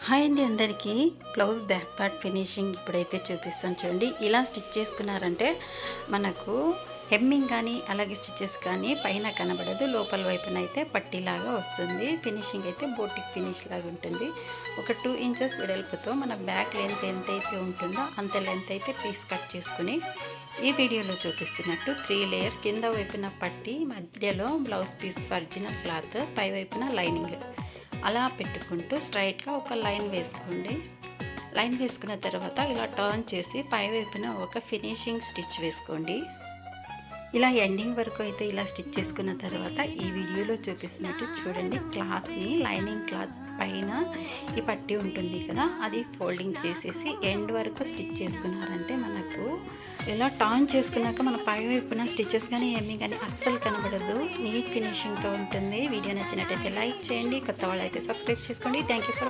Hi అండి అందరికీ. Blouse back part finishing ఇప్పుడైతే చూపిస్తాను చూడండి. ఇలా స్టిచ్ చేసుకున్నారంటే మనకు హెమ్మింగ్ కానీ అలాగే స్టిచెస్ కానీ పైన కనబడదు, లోపల వైపున అయితే పట్టీలాగా వస్తుంది. ఫినిషింగ్ అయితే బోటిక్ ఫినిష్ లాగా ఉంటుంది. ఒక 2 ఇంచెస్ వెడల్పుతో మన బ్యాక్ లెంత్ ఎంత అయితే ఉంటుందో అంత లెంత్ అయితే పీస్ కట్ చేసుకుని ఈ వీడియోలో చూపిస్తున్నట్టు 3 లేయర్ కింద వైపున పట్టి, మధ్యలో బ్లౌజ్ పీస్ ఒరిజినల్ క్లాత్, పై వైపున లైనింగ్ అలా పెట్టుకుంటూ స్ట్రైట్గా ఒక లైన్ వేసుకోండి. లైన్ వేసుకున్న తర్వాత ఇలా టర్న్ చేసి పై వైపున ఒక ఫినిషింగ్ స్టిచ్ వేసుకోండి. ఇలా ఎండింగ్ వరకు అయితే ఇలా స్టిచ్ చేసుకున్న తర్వాత ఈ వీడియోలో చూపిస్తున్నట్టు చూడండి, క్లాత్ని లైనింగ్ క్లాత్ పైన ఈ పట్టి ఉంటుంది కదా, అది ఫోల్డింగ్ చేసేసి ఎండ్ వరకు స్టిచ్ చేసుకున్నారంటే మనకు ఇలా టర్న్ చేసుకున్నాక మన పై వైపున స్టిచెస్ కానీ ఏమీ కానీ అస్సలు కనబడదు, నీట్ ఫినిషింగ్తో ఉంటుంది. వీడియో నచ్చినట్టయితే లైక్ చేయండి, కొత్త వాళ్ళు అయితే సబ్స్క్రైబ్ చేసుకోండి. Thank you for